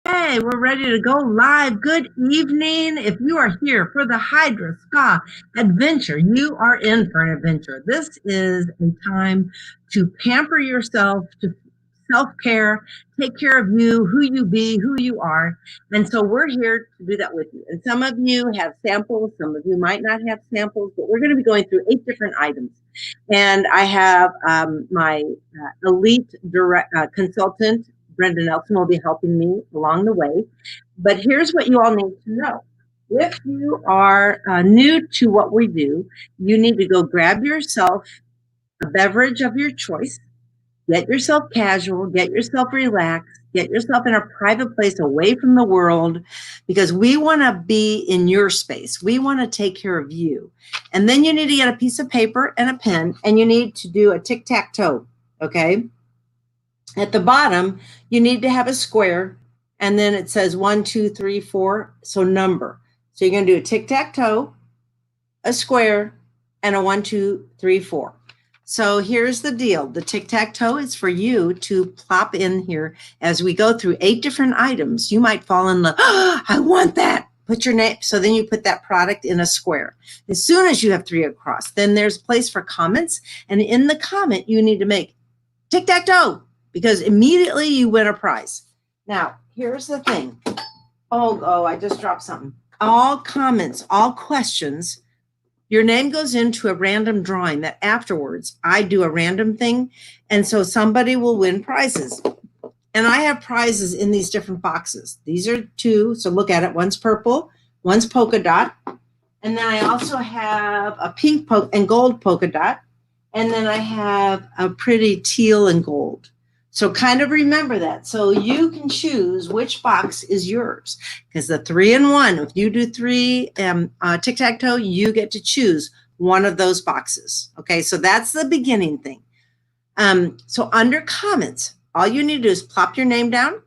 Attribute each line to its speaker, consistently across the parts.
Speaker 1: Hey, we're ready to go live. Good evening. If you are here for the Hydraspa adventure, you are in for an adventure. This is a time to pamper yourself, to self-care, take care of you, who you be, who you are. And so we're here to do that with you. And some of you have samples, some of you might not have samples, but we're going to be going through 8 different items. And I have my elite direct consultant, Brenda Nelson, will be helping me along the way. But here's what you all need to know. If you are new to what we do, you need to go grab yourself a beverage of your choice. Get yourself casual, get yourself relaxed, get yourself in a private place away from the world, because we want to be in your space. We want to take care of you. And then you need to get a piece of paper and a pen, and you need to do a tic-tac-toe, okay? At the bottom, you need to have a square, and then it says 1, 2, 3, 4, so number. So you're going to do a tic-tac-toe, a square, and a 1, 2, 3, 4. So here's the deal. The tic-tac-toe is for you to plop in here as we go through 8 different items. You might fall in love. Oh, I want that. Put your name. So then you put that product in a square. As soon as you have 3 across, then there's place for comments. And in the comment, you need to make tic-tac-toe, because immediately you win a prize. Now, here's the thing. Oh, I just dropped something. All comments, all questions, your name goes into a random drawing that afterwards I do a random thing. And so somebody will win prizes. And I have prizes in these different boxes. These are 2. So look at it. One's purple, one's polka dot. And then I also have a pink and gold polka dot. And then I have a pretty teal and gold. So kind of remember that. So you can choose which box is yours, because the 3 in 1, if you do 3 tic-tac-toe, you get to choose one of those boxes. Okay, so that's the beginning thing. So under comments, all you need to do is plop your name down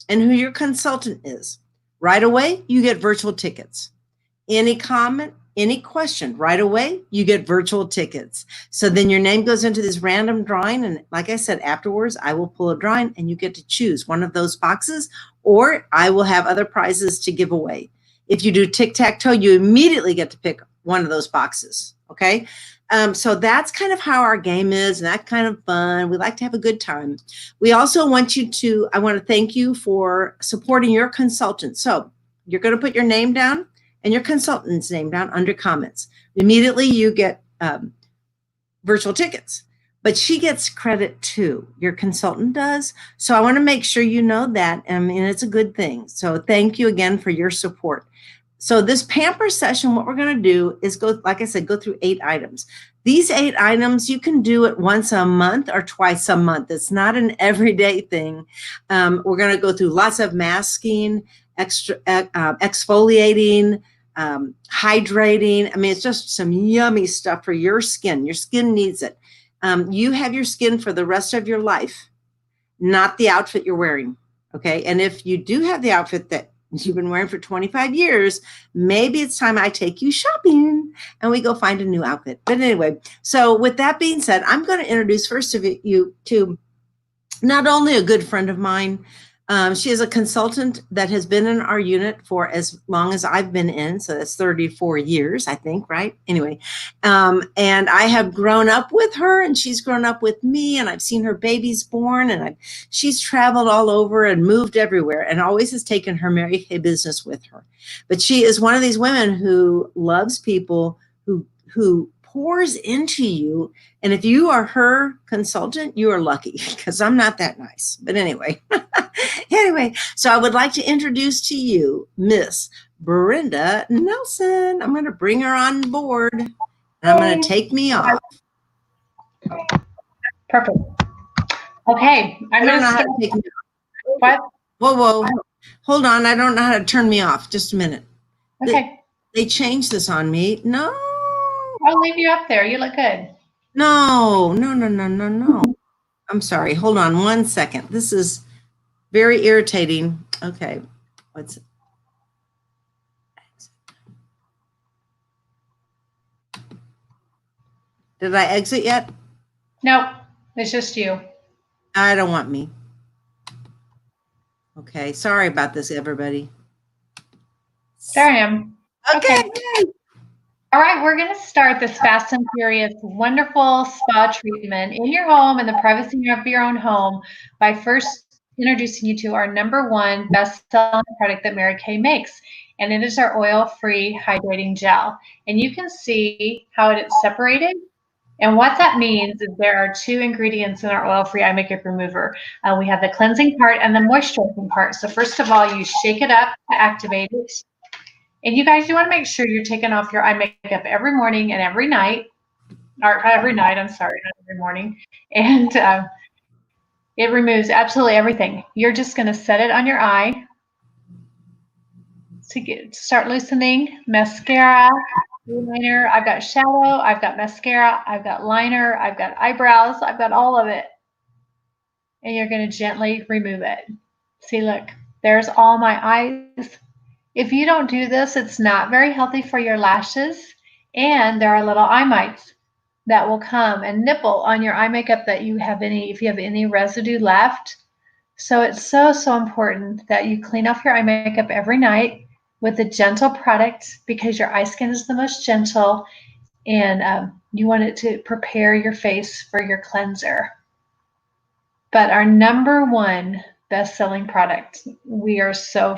Speaker 1: and who your consultant is. Right away, you get virtual tickets. Any comment, any question, right away, you get virtual tickets. So then your name goes into this random drawing. And like I said, afterwards, I will pull a drawing and you get to choose one of those boxes, or I will have other prizes to give away. If you do tic-tac-toe, you immediately get to pick one of those boxes. Okay. So that's kind of how our game is, and that's kind of fun. We like to have a good time. We also want I want to thank you for supporting your consultant. So you're going to put your name down and your consultant's name down under comments. Immediately you get virtual tickets, but she gets credit too. Your consultant does. So I want to make sure you know that, and it's a good thing. So thank you again for your support. So this pamper session, what we're going to do is go, like I said, go through 8 items. These 8 items, you can do it once a month or twice a month. It's not an everyday thing. We're going to go through lots of masking, exfoliating, hydrating. I mean, it's just some yummy stuff for your skin. Your skin needs it. You have your skin for the rest of your life, not the outfit you're wearing. Okay. And if you do have the outfit that you've been wearing for 25 years, maybe it's time I take you shopping and we go find a new outfit. But anyway, so with that being said, I'm going to introduce first of you to not only a good friend of mine. She is a consultant that has been in our unit for as long as I've been in. So that's 34 years, I think, right? Anyway, and I have grown up with her and she's grown up with me, and I've seen her babies born, and she's traveled all over and moved everywhere and always has taken her Mary Kay business with her. But she is one of these women who loves people, who pours into you. And if you are her consultant, you are lucky, because I'm not that nice. But anyway, so I would like to introduce to you Miss Brenda Nelson. I'm going to bring her on board, and I'm going to take me off.
Speaker 2: Perfect. Okay.
Speaker 1: I don't know how to take me off.
Speaker 2: What?
Speaker 1: Whoa. Hold on. I don't know how to turn me off. Just a minute.
Speaker 2: Okay.
Speaker 1: They changed this on me. No.
Speaker 2: I'll leave you up there. You look good.
Speaker 1: No. I'm sorry. Hold on 1 second. This is very irritating. Okay. What's it? Did I exit yet?
Speaker 2: Nope. It's just you.
Speaker 1: I don't want me. Okay, sorry about this, everybody.
Speaker 2: There I am.
Speaker 1: Okay.
Speaker 2: All right, we're going to start this fast and furious, wonderful spa treatment in your home, in the privacy of your own home, by first introducing you to our #1 best-selling product that Mary Kay makes, and it is our oil-free hydrating gel. And you can see how it's separated. And what that means is there are 2 ingredients in our oil-free eye makeup remover. We have the cleansing part and the moisturizing part. So first of all, you shake it up to activate it. And you guys, you want to make sure you're taking off your eye makeup every morning and every night, or every night, I'm sorry, not every morning. And it removes absolutely everything. You're just going to set it on your eye to start loosening. Mascara, liner. I've got shadow, I've got mascara, I've got liner, I've got eyebrows, I've got all of it. And you're going to gently remove it. See, look, there's all my eyes. If you don't do this, it's not very healthy for your lashes, and there are little eye mites that will come and nipple on your eye makeup if you have any residue left. So it's so important that you clean off your eye makeup every night with a gentle product, because your eye skin is the most gentle, and you want it to prepare your face for your cleanser. But our #1 best-selling product, we are so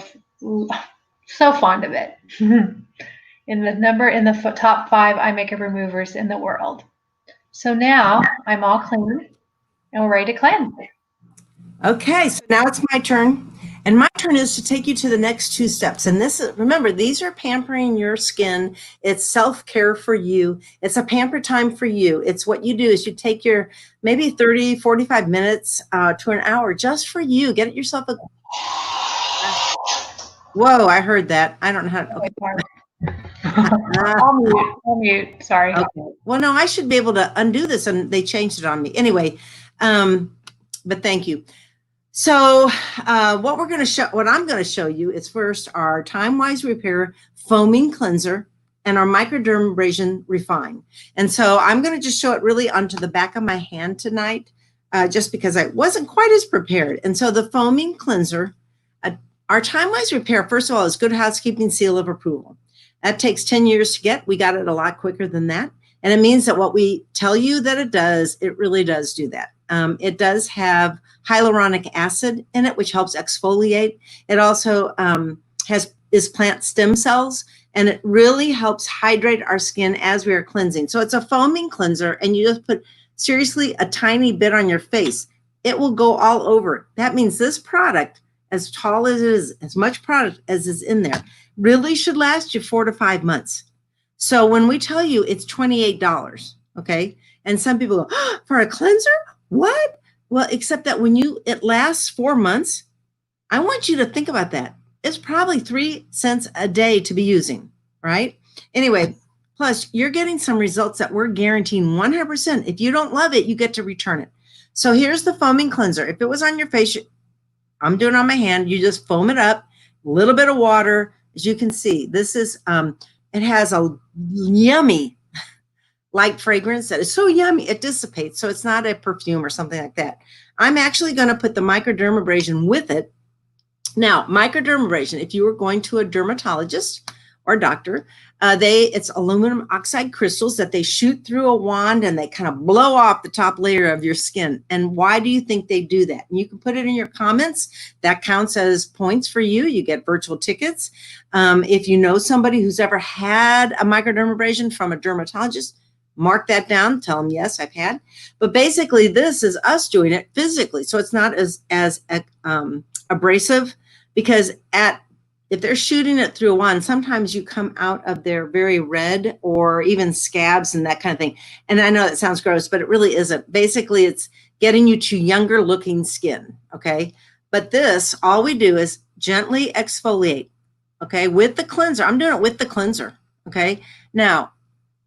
Speaker 2: fond of it. in the top 5 eye makeup removers in the world. So now I'm all clean and we're ready to cleanse.
Speaker 1: Okay, so now it's my turn. And my turn is to take you to the next 2 steps. And remember, these are pampering your skin. It's self-care for you. It's a pamper time for you. It's what you do is you take your maybe 30, 45 minutes to an hour just for you. Get yourself a... Whoa, I heard that. I don't know how to... Okay.
Speaker 2: I'll mute. Sorry.
Speaker 1: Okay. Well, no, I should be able to undo this, and they changed it on me. Anyway, but thank you. So what I'm going to show you is first our Time-Wise Repair Foaming Cleanser and our Microdermabrasion Refine. And so I'm going to just show it really onto the back of my hand tonight, just because I wasn't quite as prepared. And so the Foaming Cleanser, our Time-Wise Repair, first of all, is Good Housekeeping seal of approval. That takes 10 years to get. We got it a lot quicker than that. And it means that what we tell you that it does, it really does do that. It does have hyaluronic acid in it, which helps exfoliate. It also is plant stem cells, and it really helps hydrate our skin as we are cleansing. So it's a foaming cleanser, and you just put seriously a tiny bit on your face. It will go all over. That means this product, as tall as it is, as much product as is in there, really should last you 4 to 5 months. So when we tell you it's $28, okay, and some people go, oh, for a cleanser? What? Well, except that when it lasts 4 months, I want you to think about that. It's probably 3 cents a day to be using, right? Anyway, plus you're getting some results that we're guaranteeing 100%. If you don't love it, you get to return it. So here's the foaming cleanser. If it was on your face, I'm doing it on my hand. You just foam it up, a little bit of water. As you can see, this is, it has a yummy light fragrance that is so yummy, it dissipates. So it's not a perfume or something like that. I'm actually going to put the microdermabrasion with it. Now, microdermabrasion, if you were going to a dermatologist or doctor, it's aluminum oxide crystals that they shoot through a wand and they kind of blow off the top layer of your skin. And why do you think they do that? And you can put it in your comments. That counts as points for you. You get virtual tickets. If you know somebody who's ever had a microdermabrasion from a dermatologist, mark that down. Tell them, yes, I've had. But basically, this is us doing it physically. So it's not as abrasive, because if they're shooting it through a wand, sometimes you come out of there very red or even scabs and that kind of thing. And I know that sounds gross, but it really isn't. Basically, it's getting you to younger looking skin, okay? But this, all we do is gently exfoliate, okay, with the cleanser. I'm doing it with the cleanser, okay? Now,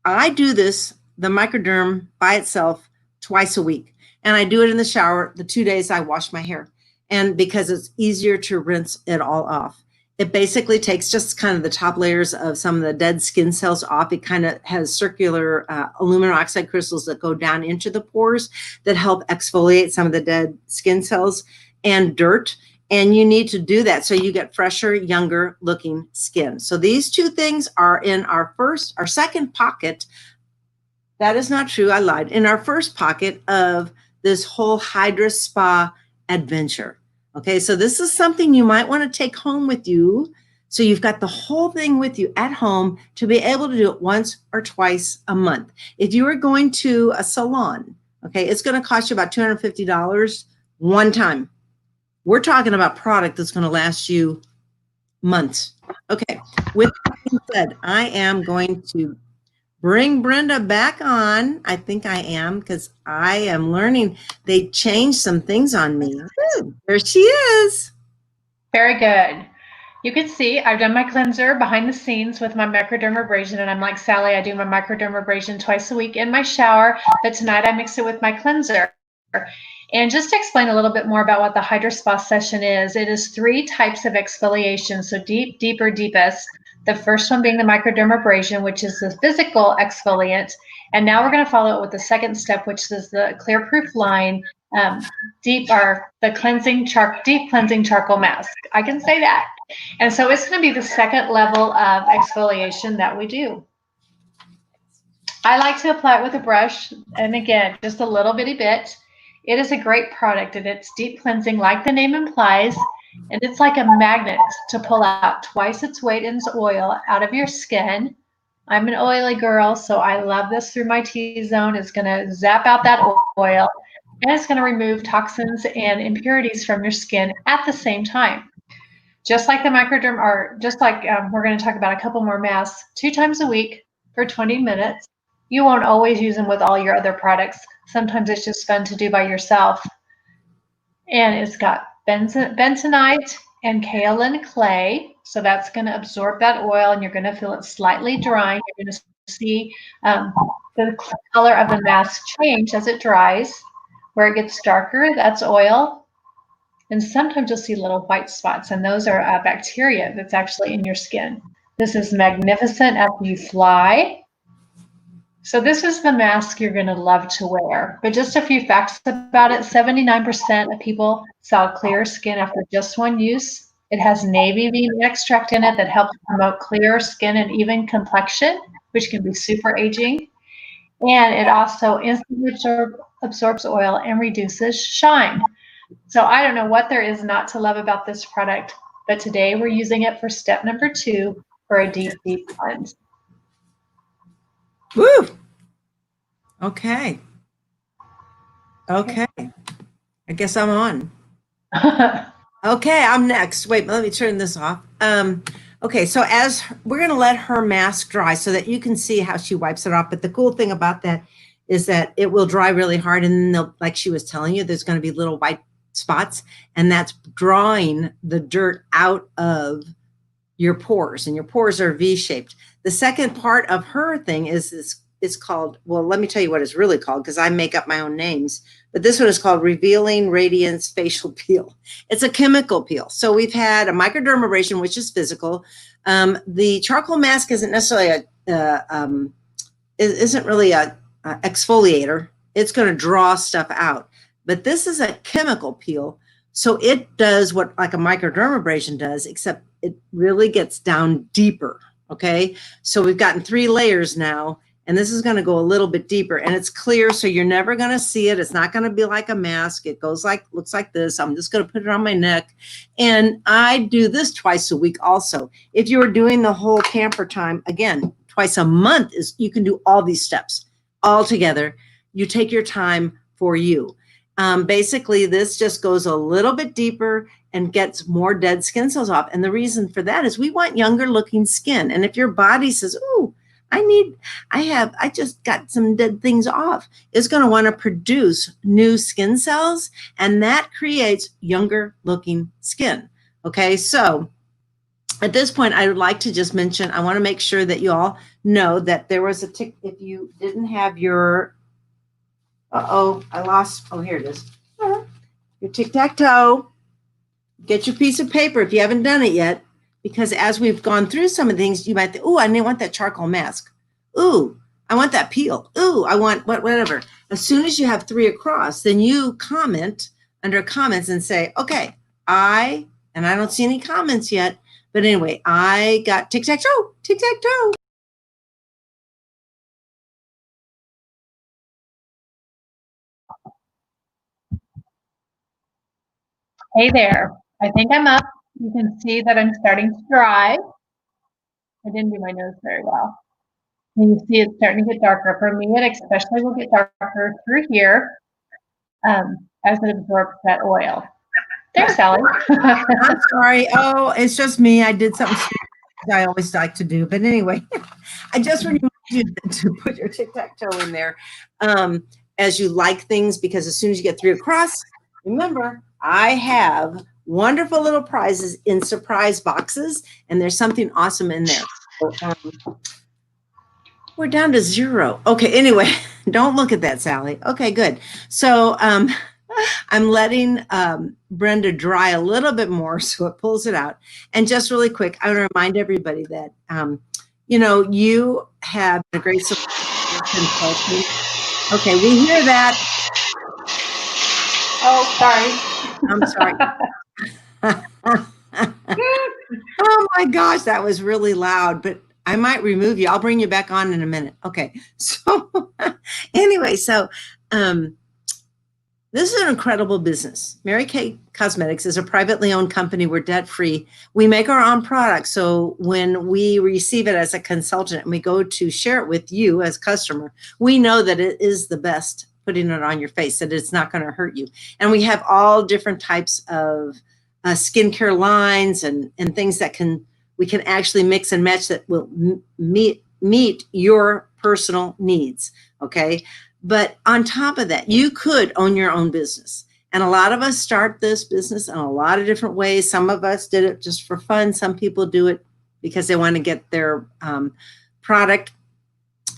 Speaker 1: I do this, the microderm by itself, twice a week. And I do it in the shower the 2 days I wash my hair. And because it's easier to rinse it all off. It basically takes just kind of the top layers of some of the dead skin cells off. It kind of has circular aluminum oxide crystals that go down into the pores that help exfoliate some of the dead skin cells and dirt. And you need to do that so you get fresher, younger looking skin. So these two things are in our second pocket. That is not true. I lied. In our first pocket of this whole Hydraspa adventure. Okay, so this is something you might want to take home with you. So you've got the whole thing with you at home to be able to do it once or twice a month. If you are going to a salon, okay, it's going to cost you about $250 one time. We're talking about product that's going to last you months. Okay, with that being said, I am going to bring Brenda back on. I think I am, because I am learning. They changed some things on me. Woo, there she is.
Speaker 2: Very good. You can see I've done my cleanser behind the scenes with my microdermabrasion, and I'm like Sally, I do my microdermabrasion twice a week in my shower, but tonight I mix it with my cleanser. And just to explain a little bit more about what the Hydraspa session is, it is 3 types of exfoliation, so deep, deeper, deepest. The first one being the microdermabrasion, which is the physical exfoliant. And now we're going to follow it with the second step, which is the Clear Proof line, deep cleansing charcoal mask. I can say that. And so it's going to be the second level of exfoliation that we do. I like to apply it with a brush, and again, just a little bitty bit. It is a great product, and it's deep cleansing like the name implies, and it's like a magnet to pull out twice its weight in oil out of your skin. I'm an oily girl, so I love this through my T-zone. It's going to zap out that oil, and it's going to remove toxins and impurities from your skin at the same time. Just like the microderm, or just like we're going to talk about a couple more masks, 2 times a week for 20 minutes. You won't always use them with all your other products. Sometimes it's just fun to do by yourself. And it's got bentonite and kaolin clay. So that's going to absorb that oil, and you're going to feel it slightly drying. You're going to see the color of the mask change as it dries. Where it gets darker, that's oil. And sometimes you'll see little white spots, and those are bacteria that's actually in your skin. This is magnificent after you fly. So this is the mask you're going to love to wear. But just a few facts about it. 79% of people saw clear skin after just one use. It has navy bean extract in it that helps promote clear skin and even complexion, which can be super aging. And it also instantly absorbs oil and reduces shine. So I don't know what there is not to love about this product, but today we're using it for step number 2 for a deep, deep cleanse.
Speaker 1: Woo! Okay. Okay. I guess I'm on. Okay, I'm next. Wait, let me turn this off. Okay, so as we're going to let her mask dry so that you can see how she wipes it off. But the cool thing about that is that it will dry really hard, and then like she was telling you, there's going to be little white spots, and that's drawing the dirt out of your pores, and your pores are V-shaped. The second part of her thing is this. It's called, well, let me tell you what it's really called, because I make up my own names. But this one is called Revealing Radiance Facial Peel. It's a chemical peel. So we've had a microdermabrasion, which is physical. The charcoal mask isn't necessarily isn't really a exfoliator. It's going to draw stuff out. But this is a chemical peel. So it does what like a microdermabrasion does, except it really gets down deeper. Okay. So we've gotten 3 layers now. And this is going to go a little bit deeper, and it's clear, so you're never going to see it. It's not going to be like a mask. It goes like, looks like this. I'm just going to put it on my neck. And I do this twice a week also. If you were doing the whole camper time, again, twice a month, is you can do all these steps all together. You take your time for you. Basically, this just goes a little bit deeper and gets more dead skin cells off. And the reason for that is we want younger looking skin. And if your body says, ooh, I just got some dead things off, it's going to want to produce new skin cells, and that creates younger looking skin. Okay. So at this point, I would like to just mention, I want to make sure that you all know that there was a tick. If you didn't have your, here it is. Your tic-tac-toe, get your piece of paper if you haven't done it yet. Because as we've gone through some of the things, you might think, ooh, I want that charcoal mask. Ooh, I want that peel. Ooh, I want whatever. As soon as you have 3 across, then you comment under comments and say, okay, and I don't see any comments yet, but anyway, I got tic-tac-toe, tic-tac-toe.
Speaker 2: Hey there. I think I'm up. You can see that I'm starting to dry. I didn't do my nose very well. And you see it's starting to get darker. For me, it especially will get darker through here as it absorbs that oil. There's Sally.
Speaker 1: I'm sorry. Oh, it's just me. I did something I always like to do. But anyway, I just reminded you to put your tic-tac-toe in there as you like things, because as soon as you get 3 across, remember, I have wonderful little prizes in surprise boxes, and there's something awesome in there. So, we're down to 0. Okay, anyway, don't look at that, Sally. Okay, good. So I'm letting Brenda dry a little bit more so it pulls it out. And just really quick, I want to remind everybody that, you have a great support. Okay, we hear that.
Speaker 2: Oh, sorry.
Speaker 1: I'm sorry. Oh my gosh, that was really loud, but I might remove you. I'll bring you back on in a minute. Okay. So anyway, this is an incredible business. Mary Kay Cosmetics is a privately owned company. We're debt-free. We make our own products. So when we receive it as a consultant and we go to share it with you as customer, we know that it is the best putting it on your face, that it's not going to hurt you. And we have all different types of skincare lines and things that we can actually mix and match that will meet your personal needs. Okay. But on top of that, you could own your own business. And a lot of us start this business in a lot of different ways. Some of us did it just for fun. Some people do it because they want to get their product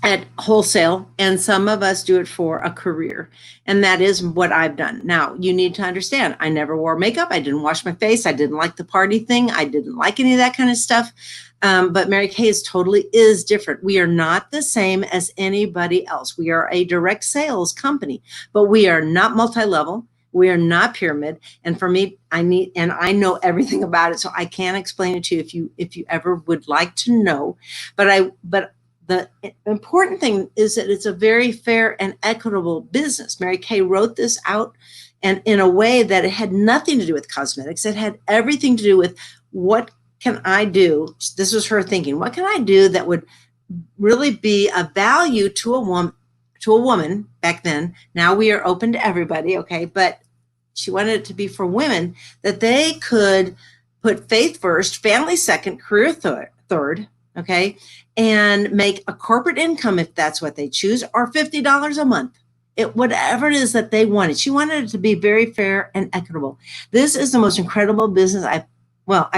Speaker 1: at wholesale, and some of us do it for a career. And that is what I've done. Now, you need to understand, I never wore makeup. I didn't wash my face. I didn't like the party thing. I didn't like any of that kind of stuff. But Mary Kay is different. We are not the same as anybody else. We are a direct sales company, but we are not multi-level. We are not pyramid. And for me, I know everything about it, so I can explain it to you if you ever would like to know. But the important thing is that it's a very fair and equitable business. Mary Kay wrote this out and in a way that it had nothing to do with cosmetics. It had everything to do with what can I do? This was her thinking. What can I do that would really be a value to a woman back then? Now we are open to everybody, okay? But she wanted it to be for women, that they could put faith first, family second, career third, okay? And make a corporate income if that's what they choose, or $50 a month. Whatever it is that they wanted. She wanted it to be very fair and equitable. This is the most incredible business I've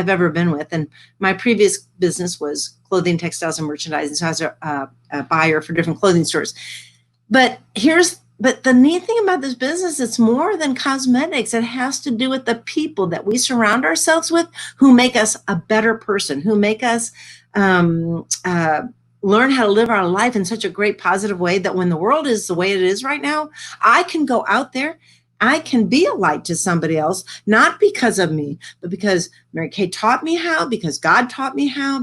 Speaker 1: ever been with. And my previous business was clothing, textiles, and merchandising. So I was a buyer for different clothing stores. But the neat thing about this business, it's more than cosmetics. It has to do with the people that we surround ourselves with, who make us a better person, who make us learn how to live our life in such a great positive way that when the world is the way it is right now, I can go out there, I can be a light to somebody else, not because of me, but because Mary Kay taught me how, because God taught me how,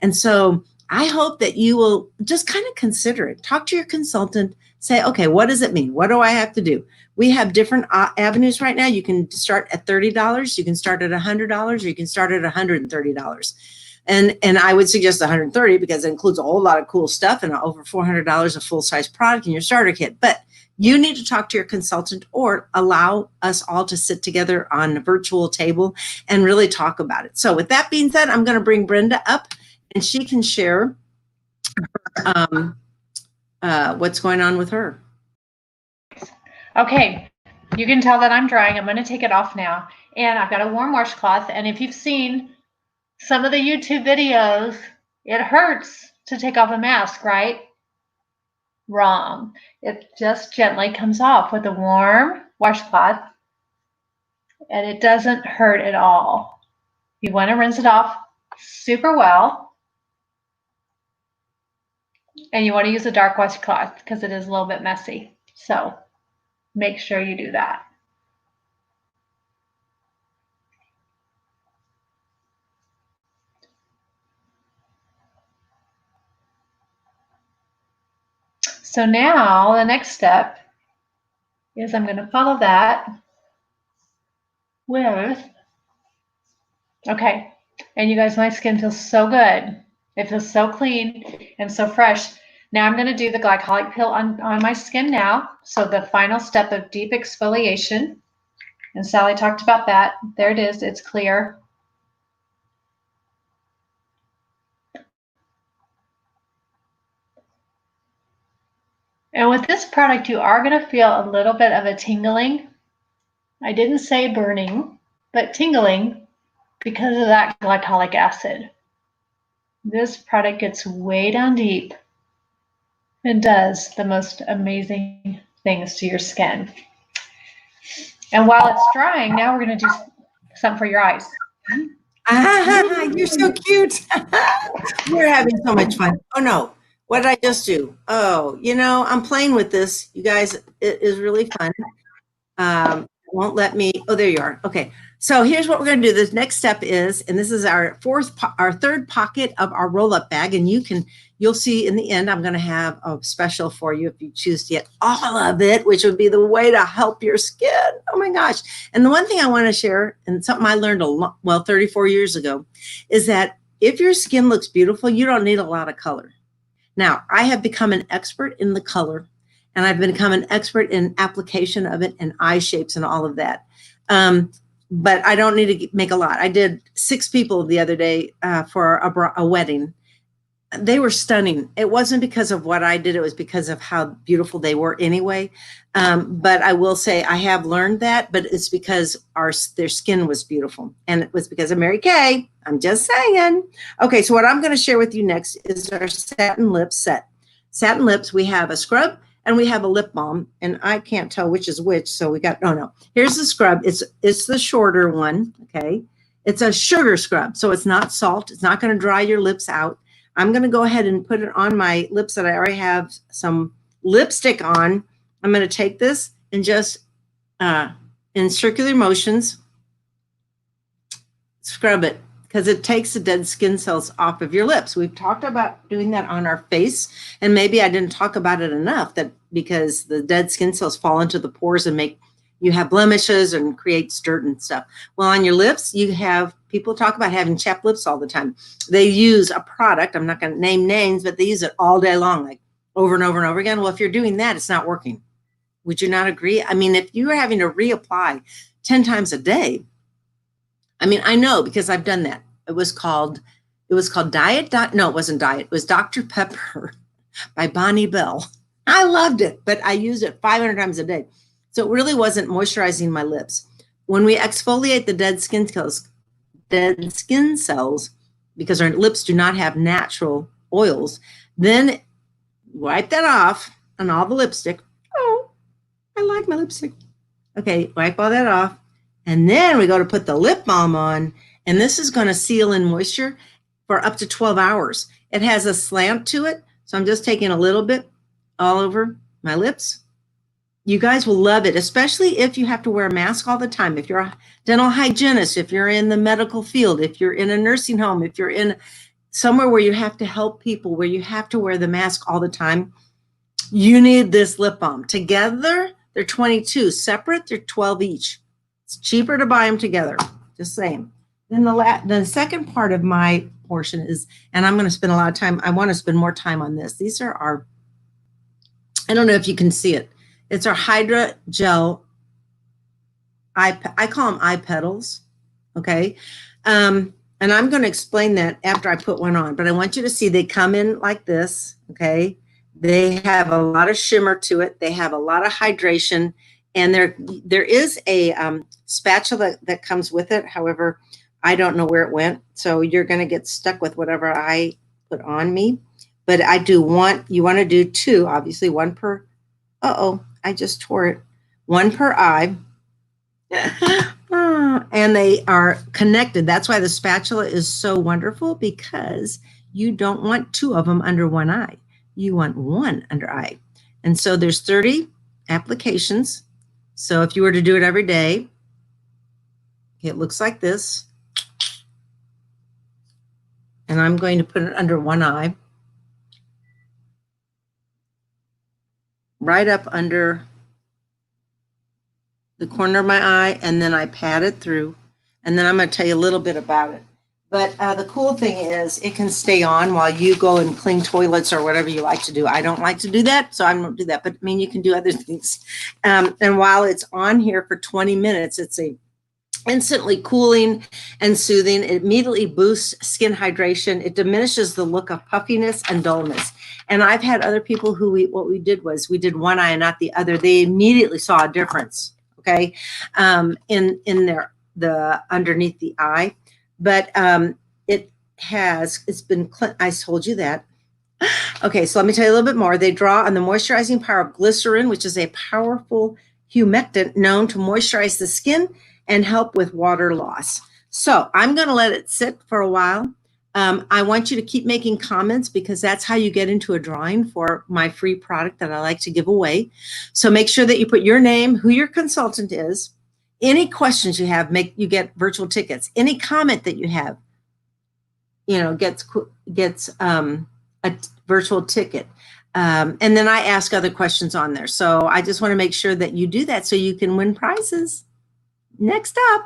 Speaker 1: and so I hope that you will just kind of consider it. Talk to your consultant, say, okay, what does it mean? What do I have to do? We have different avenues right now. You can start at $30, you can start at $100, or you can start at $130. And I would suggest 130 because it includes a whole lot of cool stuff and over $400 of full-size product in your starter kit. But you need to talk to your consultant or allow us all to sit together on a virtual table and really talk about it. So with that being said, I'm going to bring Brenda up and she can share what's going on with her.
Speaker 2: Okay, you can tell that I'm drying. I'm going to take it off now. And I've got a warm washcloth. And if you've seen some of the YouTube videos, it hurts to take off a mask, right? Wrong. It just gently comes off with a warm washcloth, and it doesn't hurt at all. You want to rinse it off super well, and you want to use a dark washcloth because it is a little bit messy. So make sure you do that. So now the next step is I'm going to follow that with, okay, and you guys, my skin feels so good. It feels so clean and so fresh. Now I'm going to do the glycolic peel on my skin now. So the final step of deep exfoliation. And Sally talked about that. There it is. It's clear. And with this product, you are going to feel a little bit of a tingling. I didn't say burning, but tingling because of that glycolic acid. This product gets way down deep and does the most amazing things to your skin. And while it's drying, now we're going to do something for your eyes.
Speaker 1: You're so cute. We're having so much fun. Oh no, what did I just do? Oh, I'm playing with this. You guys, it is really fun. Won't let me. Oh, there you are. Okay. So here's what we're going to do. This next step is, and this is our third pocket of our roll-up bag, and you'll see in the end, I'm going to have a special for you if you choose to get all of it, which would be the way to help your skin. Oh my gosh. And the one thing I want to share, and something I learned 34 years ago, is that if your skin looks beautiful, you don't need a lot of color. Now, I have become an expert in the color, and I've become an expert in application of it and eye shapes and all of that. But I don't need to make a lot. I did 6 people the other day for a wedding. They were stunning. It wasn't because of what I did. It was because of how beautiful they were anyway. But I will say I have learned that, but it's because their skin was beautiful. And it was because of Mary Kay. I'm just saying. Okay, so what I'm going to share with you next is our satin lips set. Satin lips, we have a scrub and we have a lip balm. And I can't tell which is which. So we got, no. Here's the scrub. It's the shorter one, okay? It's a sugar scrub, so it's not salt. It's not going to dry your lips out. I'm going to go ahead and put it on my lips that I already have some lipstick on. I'm going to take this and just in circular motions, scrub it because it takes the dead skin cells off of your lips. We've talked about doing that on our face, and maybe I didn't talk about it enough because the dead skin cells fall into the pores and make you have blemishes and creates dirt and stuff. Well, on your lips, people talk about having chapped lips all the time. They use a product, I'm not going to name names, but they use it all day long, like over and over and over again. Well, if you're doing that, it's not working. Would you not agree? I mean, if you are having to reapply 10 times a day, I mean, I know because I've done that. It was called Diet. No, it wasn't Diet. It was Dr. Pepper by Bonnie Bell. I loved it, but I used it 500 times a day. So it really wasn't moisturizing my lips. When we exfoliate the dead skin cells, because our lips do not have natural oils, then wipe that off on all the lipstick. Oh, I like my lipstick. Okay, wipe all that off. And then we go to put the lip balm on, and this is going to seal in moisture for up to 12 hours. It has a slant to it, so I'm just taking a little bit all over my lips. You guys will love it, especially if you have to wear a mask all the time. If you're a dental hygienist, if you're in the medical field, if you're in a nursing home, if you're in somewhere where you have to help people, where you have to wear the mask all the time, you need this lip balm. Together, they're 22. Separate, they're 12 each. It's cheaper to buy them together, just saying. Then the second part of my portion is, and I'm going to spend a lot of time, I want to spend more time on this. These are our, I don't know if you can see it. It's our Hydra Gel. I call them eye petals, okay? And I'm going to explain that after I put one on, but I want you to see they come in like this, okay? They have a lot of shimmer to it. They have a lot of hydration, and there is a spatula that comes with it. However, I don't know where it went, so you're going to get stuck with whatever I put on me. But you want to do 2, obviously, 1 per, I just tore it. 1 per eye. And they are connected. That's why the spatula is so wonderful, because you don't want 2 of them under one eye. You want 1 under eye. And so there's 30 applications. So if you were to do it every day, it looks like this. And I'm going to put it under one eye. right up under the corner of my eye, and then I pat it through, and then I'm going to tell you a little bit about it. But the cool thing is it can stay on while you go and clean toilets or whatever you like to do. I don't like to do that, so I don't do that. But I mean, you can do other things. And while it's on here for 20 minutes, it's a instantly cooling and soothing. It immediately boosts skin hydration. It diminishes the look of puffiness and dullness. And I've had other people who what we did was we did one eye and not the other. They immediately saw a difference. Okay, in the underneath the eye, but it's been. I told you that. Okay, so let me tell you a little bit more. They draw on the moisturizing power of glycerin, which is a powerful humectant known to moisturize the skin and help with water loss. So I'm going to let it sit for a while. I want you to keep making comments because that's how you get into a drawing for my free product that I like to give away. So make sure that you put your name, who your consultant is, any questions you have, you get virtual tickets. Any comment that you have, gets a virtual ticket. And then I ask other questions on there. So I just want to make sure that you do that so you can win prizes. Next up.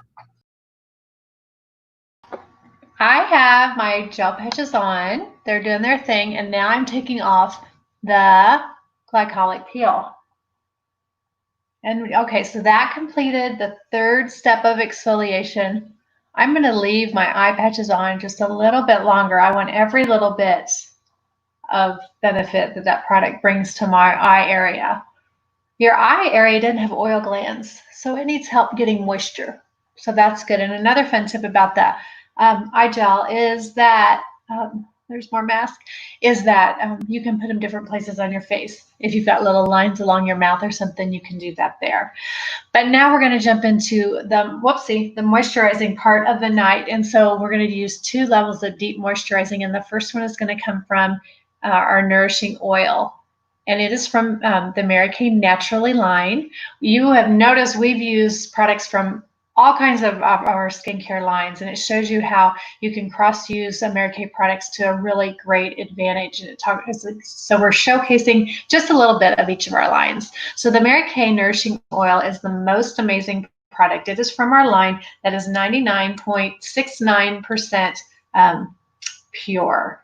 Speaker 2: I have my gel patches on. They're doing their thing. And now I'm taking off the glycolic peel. And okay, so that completed the third step of exfoliation. I'm going to leave my eye patches on just a little bit longer. I want every little bit of benefit that product brings to my eye area. Your eye area doesn't have oil glands, so it needs help getting moisture. So that's good. And another fun tip about that eye gel is that, there's more mask, is that you can put them different places on your face. If you've got little lines along your mouth or something, you can do that there. But now we're going to jump into the moisturizing part of the night. And so we're going to use 2 levels of deep moisturizing. And the first one is going to come from our nourishing oil. And it is from the Mary Kay Naturally line. You have noticed we've used products from all kinds of our skincare lines, and it shows you how you can cross-use Mary Kay products to a really great advantage. And so we're showcasing just a little bit of each of our lines. So the Mary Kay Nourishing Oil is the most amazing product. It is from our line that is 99.69% pure.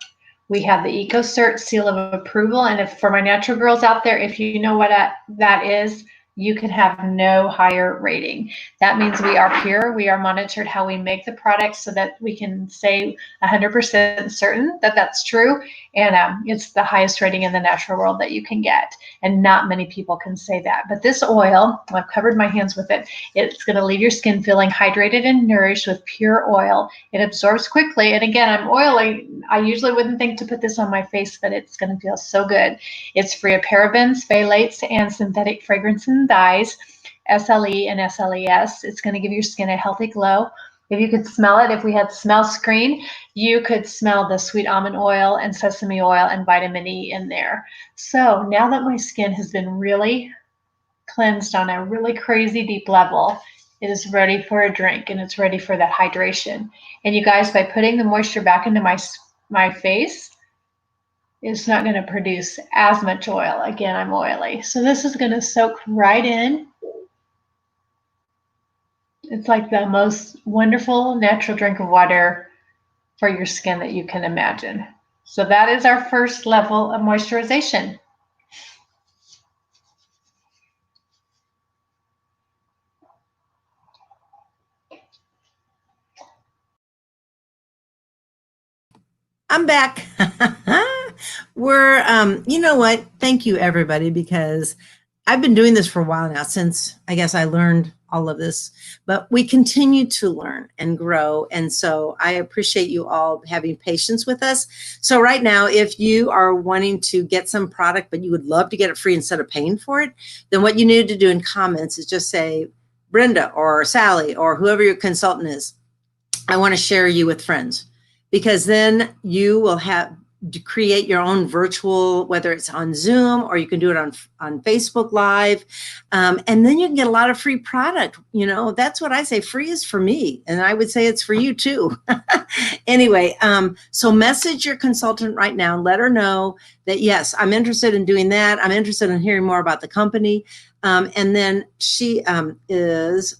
Speaker 2: We have the EcoCert seal of approval, and if for my natural girls out there, if you know what that is, you can have no higher rating. That means we are pure. We are monitored how we make the product so that we can say 100% certain that that's true. And it's the highest rating in the natural world that you can get. And not many people can say that. But this oil, I've covered my hands with it. It's going to leave your skin feeling hydrated and nourished with pure oil. It absorbs quickly. And again, I'm oily. I usually wouldn't think to put this on my face, but it's going to feel so good. It's free of parabens, phthalates, and synthetic fragrances and dyes, SLE and SLES. It's going to give your skin a healthy glow. If you could smell it, if we had smell screen, you could smell the sweet almond oil and sesame oil and vitamin E in there. So now that my skin has been really cleansed on a really crazy deep level, it is ready for a drink, and it's ready for that hydration. And you guys, by putting the moisture back into my face, it's not going to produce as much oil. Again, I'm oily. So this is going to soak right in. It's like the most wonderful natural drink of water for your skin that you can imagine. So that is our first level of moisturization.
Speaker 1: I'm back. You know what? Thank you, everybody, because I've been doing this for a while now, since I guess I learned all of this, but we continue to learn and grow. And so I appreciate you all having patience with us. So right now, if you are wanting to get some product, but you would love to get it free instead of paying for it, then what you need to do in comments is just say, Brenda or Sally or whoever your consultant is, I want to share you with friends, because then you will create your own virtual, whether it's on Zoom or you can do it on Facebook Live. And then you can get a lot of free product. You know, that's what I say. Free is for me. And I would say it's for you too. Anyway, so message your consultant right now. Let her know that, yes, I'm interested in doing that. I'm interested in hearing more about the company. And then she is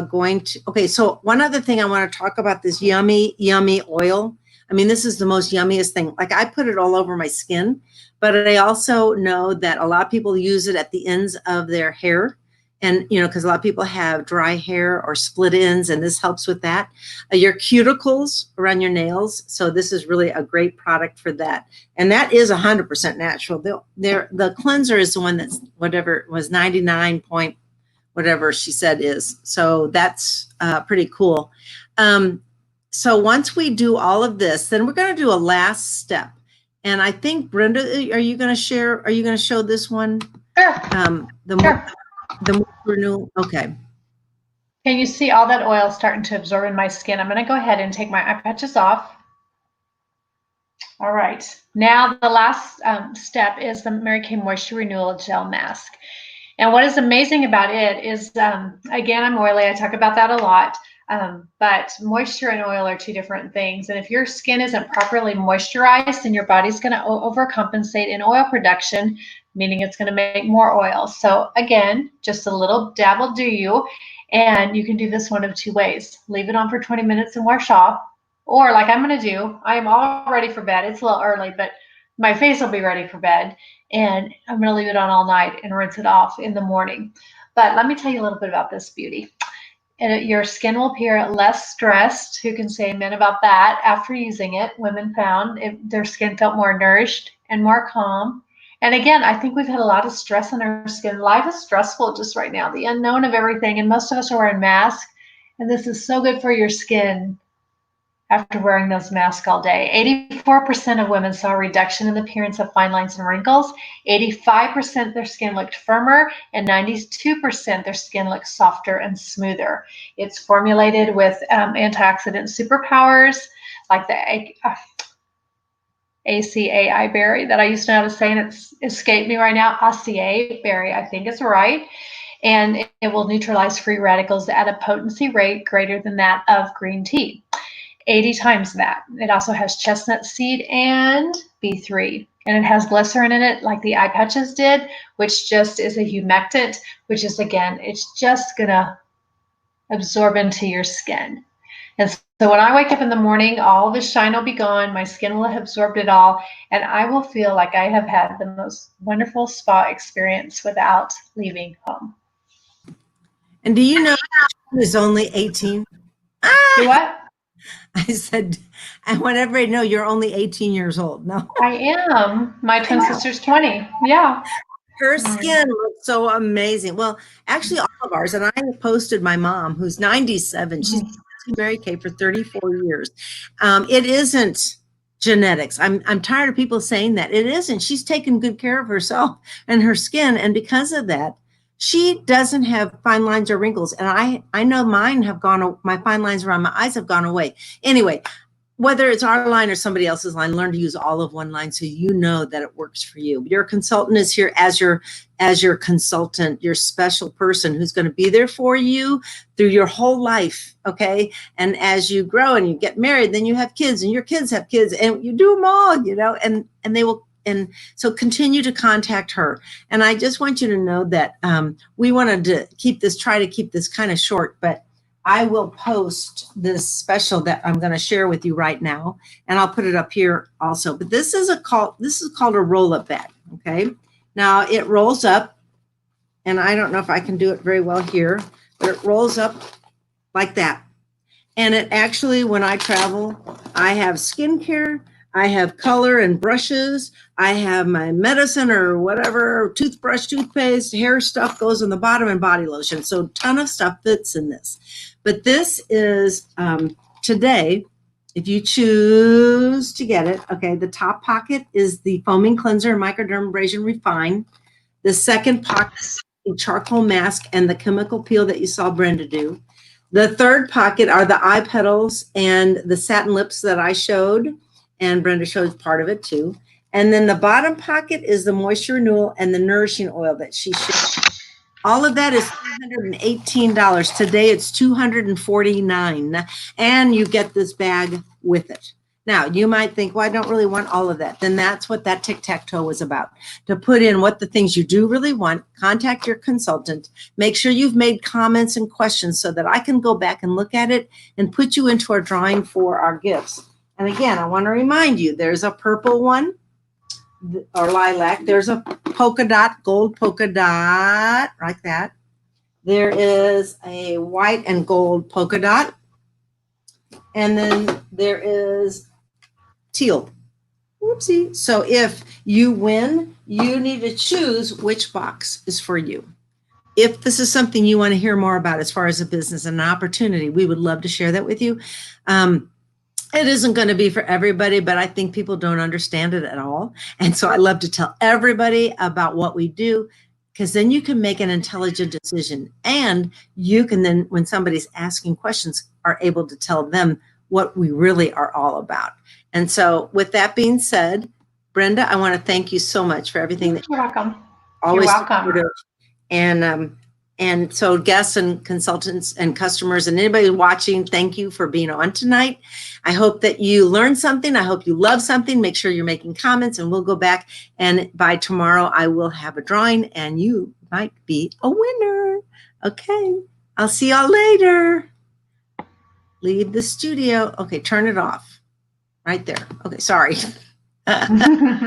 Speaker 1: going to, okay, so one other thing I want to talk about, this yummy, yummy oil. I mean, this is the most yummiest thing. Like, I put it all over my skin, but I also know that a lot of people use it at the ends of their hair. And, you know, because a lot of people have dry hair or split ends, and this helps with that. Your cuticles around your nails. So this is really a great product for that. And that is 100% natural. The cleanser is the one that's whatever it was, 99 point, whatever she said is. So that's pretty cool. So once we do all of this, then we're going to do a last step. And I think, Brenda, are you going to share? Are you going to show this one?
Speaker 2: Sure.
Speaker 1: The more renewal. Okay.
Speaker 2: Can you see all that oil starting to absorb in my skin? I'm going to go ahead and take my eye patches off. All right. Now the last step is the Mary Kay Moisture Renewal Gel Mask. And what is amazing about it is, again, I'm oily. I talk about that a lot. But moisture and oil are two different things. And if your skin isn't properly moisturized, then your body's going to overcompensate in oil production, meaning it's going to make more oil. So again, just a little dab will do you. And you can do this one of two ways. Leave it on for 20 minutes and wash off. Or like I'm going to do, I am all ready for bed. It's a little early, but my face will be ready for bed. And I'm going to leave it on all night and rinse it off in the morning. But let me tell you a little bit about this beauty. And your skin will appear less stressed. Who can say amen about that? After using it, women found their skin felt more nourished and more calm. And again, I think we've had a lot of stress on our skin. Life is stressful just right now, the unknown of everything. And most of us are wearing masks. And this is so good for your skin after wearing those masks all day. 84% of women saw a reduction in the appearance of fine lines and wrinkles. 85% their skin looked firmer, and 92% their skin looked softer and smoother. It's formulated with antioxidant superpowers like the ACAI berry that I used to know how to say, and it's escaped me right now. ACA berry, I think is right. And it will neutralize free radicals at a potency rate greater than that of green tea. 80 times that. It also has chestnut seed and B3. And it has glycerin in it like the eye patches did, which just is a humectant, which is, again, it's just going to absorb into your skin. And so when I wake up in the morning, all the shine will be gone. My skin will have absorbed it all. And I will feel like I have had the most wonderful spa experience without leaving home.
Speaker 1: And do you know is only 18?
Speaker 2: Do what?
Speaker 1: I said, I want everybody to know you're only 18 years old. No,
Speaker 2: I am. My twin sister's 20. Yeah.
Speaker 1: her skin looks so amazing. Well, actually, all of ours. And I posted my mom, who's 97. She's been using Mary Kay for 34 years. It isn't genetics. I'm tired of people saying that. It isn't. She's taken good care of herself and her skin. And because of that, she doesn't have fine lines or wrinkles. And I know mine have gone, my fine lines around my eyes have gone away. Anyway, whether it's our line or somebody else's line, learn to use all of one line so you know that it works for you. Your consultant is here as your consultant, your special person who's going to be there for you through your whole life, okay? And as you grow and you get married, then you have kids and your kids have kids and you do them all, you know, and they will. And so continue to contact her. And I just want you to know that we wanted to try to keep this kind of short, but I will post this special that I'm going to share with you right now. And I'll put it up here also. But this is called a roll-up bag. Okay. Now it rolls up, and I don't know if I can do it very well here, but it rolls up like that. And it actually, when I travel, I have skincare, I have color and brushes. I have my medicine or whatever, toothbrush, toothpaste, hair stuff goes on the bottom, and body lotion. So a ton of stuff fits in this. But this is today, if you choose to get it, okay, the top pocket is the foaming cleanser and microdermabrasion refine. The second pocket is the charcoal mask and the chemical peel that you saw Brenda do. The third pocket are the eye petals and the satin lips that I showed. and Brenda shows part of it too. And then the bottom pocket is the moisture renewal and the nourishing oil that she shared. All of that is $318. Today it's $249, and you get this bag with it. Now, you might think, well, I don't really want all of that. Then that's what that tic-tac-toe was about, to put in what the things you do really want, contact your consultant, make sure you've made comments and questions so that I can go back and look at it and put you into our drawing for our gifts. And again, I want to remind you, there's a purple one, or lilac. There's a polka dot, gold polka dot, like that. There is a white and gold polka dot. And then there is teal. Whoopsie. So if you win, you need to choose which box is for you. If this is something you want to hear more about as far as a business and an opportunity, we would love to share that with you. It isn't going to be for everybody, but I think people don't understand it at all. And so I love to tell everybody about what we do, because then you can make an intelligent decision. And you can then, when somebody's asking questions, are able to tell them what we really are all about. And so with that being said, Brenda, I want to thank you so much for everything.
Speaker 2: You're welcome.
Speaker 1: Always
Speaker 2: You're welcome.
Speaker 1: Supportive. And so guests and consultants and customers and anybody watching, thank you for being on tonight. I hope that you learned something. I hope you love something. Make sure you're making comments, and we'll go back. And by tomorrow, I will have a drawing, and you might be a winner. Okay. I'll see y'all later. Leave the studio. Okay, turn it off. Right there. Okay, sorry.